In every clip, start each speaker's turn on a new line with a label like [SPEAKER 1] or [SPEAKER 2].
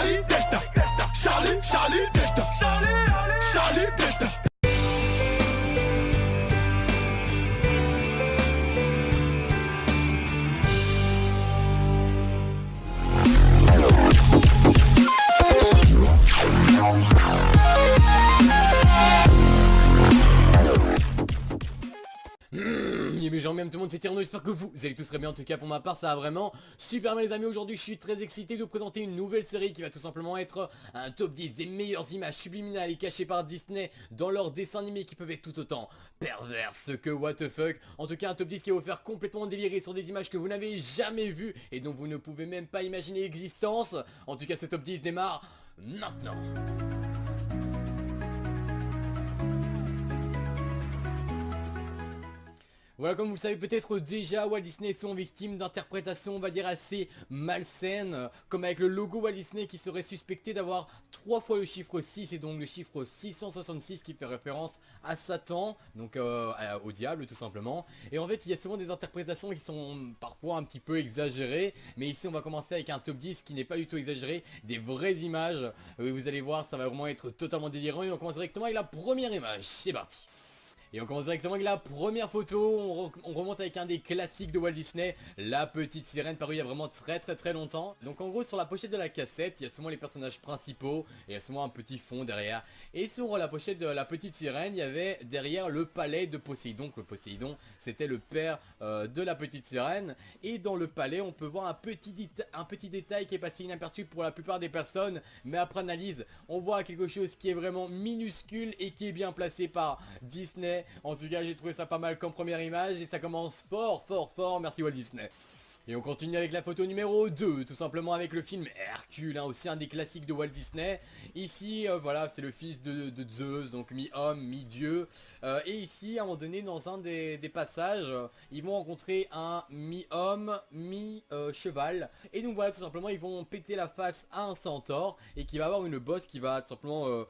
[SPEAKER 1] Charlie Delta, Charlie Delta, Charlie Delta.
[SPEAKER 2] Mais genre même tout le monde c'est Tierno, j'espère que vous allez tous très bien. En tout cas pour ma part ça va vraiment super bien les amis. Aujourd'hui je suis très excité de vous présenter une nouvelle série qui va tout simplement être un top 10 des meilleures images subliminales et cachées par Disney dans leurs dessins animés qui peuvent être tout autant perverses que what the fuck. En tout cas un top 10 qui va vous faire complètement délirer sur des images que vous n'avez jamais vues et dont vous ne pouvez même pas imaginer l'existence. En tout cas ce top 10 démarre maintenant. Voilà, comme vous le savez peut-être déjà, Walt Disney sont victimes d'interprétations on va dire assez malsaines, comme avec le logo Walt Disney qui serait suspecté d'avoir 3 fois le chiffre 6 et donc le chiffre 666 qui fait référence à Satan, donc au diable tout simplement. Et en fait il y a souvent des interprétations qui sont parfois un petit peu exagérées, mais ici on va commencer avec un top 10 qui n'est pas du tout exagéré, des vraies images. Vous allez voir ça va vraiment être totalement délirant et on commence directement avec la première image, c'est parti. Et on commence directement avec la première photo, on remonte avec un des classiques de Walt Disney, la petite sirène parue il y a vraiment très longtemps. Donc en gros sur la pochette de la cassette, il y a souvent les personnages principaux, et il y a souvent un petit fond derrière. Et sur la pochette de la petite sirène, il y avait derrière le palais de Poséidon. Donc le Poséidon c'était le père de la petite sirène. Et dans le palais on peut voir un petit détail qui est passé inaperçu pour la plupart des personnes. Mais après analyse, on voit quelque chose qui est vraiment minuscule et qui est bien placé par Disney. En tout cas j'ai trouvé ça pas mal comme première image et ça commence fort, merci Walt Disney. Et on continue avec la photo numéro 2, tout simplement avec le film Hercule, aussi un des classiques de Walt Disney. Ici, voilà, c'est le fils de Zeus, donc mi-homme, mi-dieu. Et ici, à un moment donné, dans un des passages, ils vont rencontrer un mi-homme, mi-cheval. Et donc voilà, tout simplement, ils vont péter la face à un centaure et qui va avoir une bosse qui va tout simplement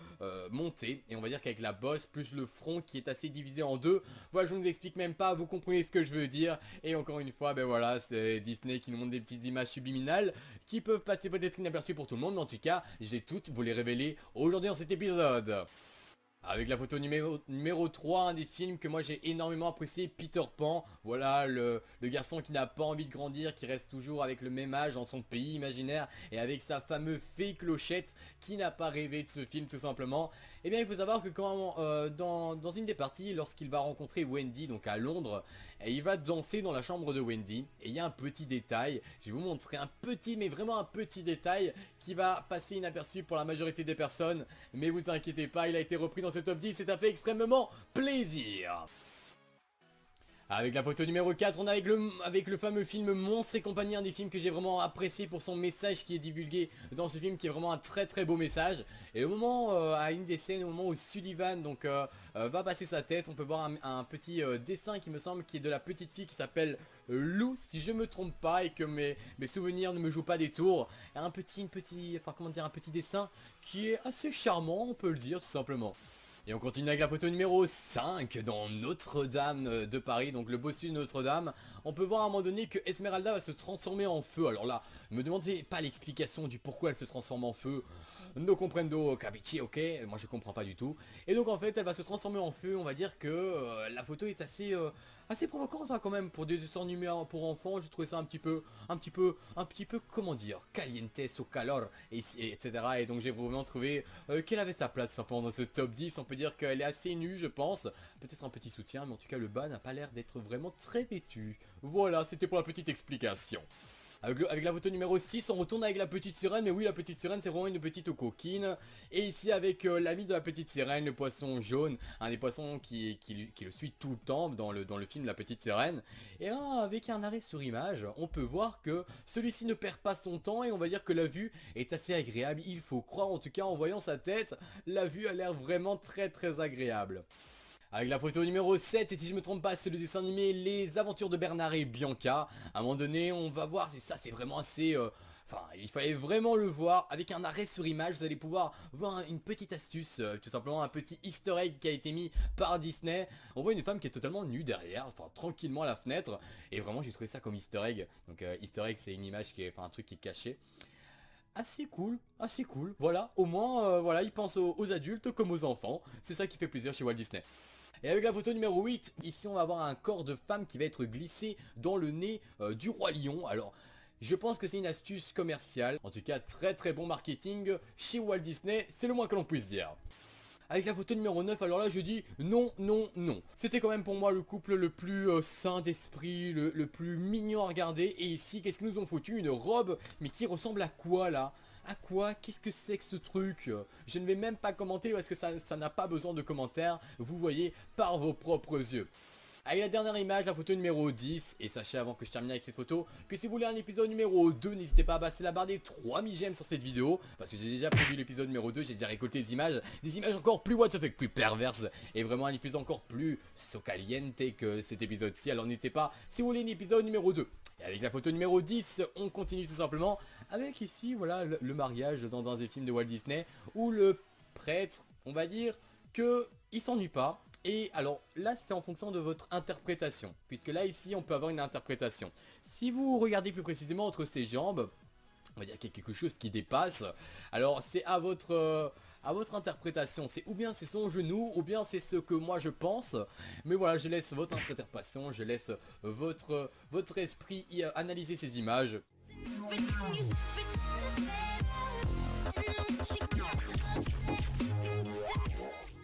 [SPEAKER 2] monter. Et on va dire qu'avec la bosse, plus le front qui est assez divisé en deux, voilà, je ne vous explique même pas, vous comprenez ce que je veux dire. Et encore une fois, ben voilà, c'est Disney qui nous montre des petites images subliminales qui peuvent passer peut-être inaperçues pour tout le monde, mais en tout cas, je vais toutes vous les révéler aujourd'hui dans cet épisode. Avec la photo numéro 3, un des films que moi j'ai énormément apprécié, Peter Pan. Voilà le garçon qui n'a pas envie de grandir, qui reste toujours avec le même âge dans son pays imaginaire et avec sa fameuse fée Clochette qui n'a pas rêvé de ce film tout simplement. Et bien il faut savoir que quand dans une des parties, lorsqu'il va rencontrer Wendy, donc à Londres, et il va danser dans la chambre de Wendy. Et il y a un petit détail, je vais vous montrer un petit, mais vraiment un petit détail qui va passer inaperçu pour la majorité des personnes. Mais vous inquiétez pas, il a été repris dans ce top 10 et ça fait extrêmement plaisir. Avec la photo numéro 4, on a avec le fameux film Monstres et compagnie, un des films que j'ai vraiment apprécié pour son message qui est divulgué dans ce film, qui est vraiment un très beau message. Et au moment, à une des scènes, au moment où Sullivan donc, va passer sa tête, on peut voir un petit dessin qui me semble qui est de la petite fille qui s'appelle Lou, si je me trompe pas, et que mes souvenirs ne me jouent pas des tours. Un petit dessin qui est assez charmant, on peut le dire tout simplement. Et on continue avec la photo numéro 5 dans Notre-Dame de Paris, donc le bossu de Notre-Dame. On peut voir à un moment donné que Esmeralda va se transformer en feu. Alors là, ne me demandez pas l'explication du pourquoi elle se transforme en feu. No comprendo capici, ok, moi je comprends pas du tout. Et donc en fait elle va se transformer en feu, on va dire que la photo est assez provocante ça quand même pour des dessins animés pour enfants. J'ai trouvé ça un petit peu, comment dire, caliente au calor, etc. Et donc j'ai vraiment trouvé qu'elle avait sa place simplement dans ce top 10. On peut dire qu'elle est assez nue je pense, peut-être un petit soutien, mais en tout cas le bas n'a pas l'air d'être vraiment très vêtu. Voilà, c'était pour la petite explication. Avec la photo numéro 6, on retourne avec la petite sirène, mais oui la petite sirène c'est vraiment une petite coquine. Et ici avec l'ami de la petite sirène, le poisson jaune, un des poissons qui le suit tout le temps dans le film La Petite Sirène. Et là avec un arrêt sur image, on peut voir que celui-ci ne perd pas son temps et on va dire que la vue est assez agréable. Il faut croire en tout cas en voyant sa tête, la vue a l'air vraiment très agréable. Avec la photo numéro 7, et si je me trompe pas, c'est le dessin animé Les Aventures de Bernard et Bianca. À un moment donné, on va voir, et ça c'est vraiment assez... Enfin, il fallait vraiment le voir. Avec un arrêt sur image, vous allez pouvoir voir une petite astuce, tout simplement un petit easter egg qui a été mis par Disney. On voit une femme qui est totalement nue derrière, enfin tranquillement à la fenêtre. Et vraiment j'ai trouvé ça comme easter egg. Donc easter egg c'est une image qui est, enfin un truc qui est caché. assez cool, assez cool. Voilà, au moins, voilà, il pense aux adultes comme aux enfants. C'est ça qui fait plaisir chez Walt Disney. Et avec la photo numéro 8, ici on va avoir un corps de femme qui va être glissé dans le nez du roi lion. Alors, je pense que c'est une astuce commerciale. En tout cas, très très bon marketing chez Walt Disney, c'est le moins que l'on puisse dire. Avec la photo numéro 9, alors là je dis non, non, non. C'était quand même pour moi le couple le plus sain d'esprit, le plus mignon à regarder. Et ici, qu'est-ce qu'ils nous ont foutu? Une robe, mais qui ressemble à quoi là? À quoi? Qu'est-ce que c'est que ce truc? Je ne vais même pas commenter parce que ça n'a pas besoin de commentaires. Vous voyez par vos propres yeux. Allez, la dernière image, la photo numéro 10. Et sachez avant que je termine avec cette photo que si vous voulez un épisode numéro 2, n'hésitez pas à passer la barre des 3000 j'aime sur cette vidéo. Parce que j'ai déjà prévu l'épisode numéro 2, j'ai déjà récolté des images encore plus what the fuck, plus perverses. Et vraiment un épisode encore plus socaliente que cet épisode-ci. Alors n'hésitez pas si vous voulez un épisode numéro 2. Et avec la photo numéro 10, on continue tout simplement avec ici, voilà, le mariage dans un des films de Walt Disney. Où le prêtre, on va dire que il s'ennuie pas. Et alors là c'est en fonction de votre interprétation, puisque là ici on peut avoir une interprétation. Si vous regardez plus précisément entre ses jambes, on va dire qu'il y a quelque chose qui dépasse. Alors c'est à votre interprétation, c'est ou bien c'est son genou, ou bien c'est ce que moi je pense. Mais voilà, je laisse votre interprétation, je laisse votre esprit analyser ces images.
[SPEAKER 3] Everything you said,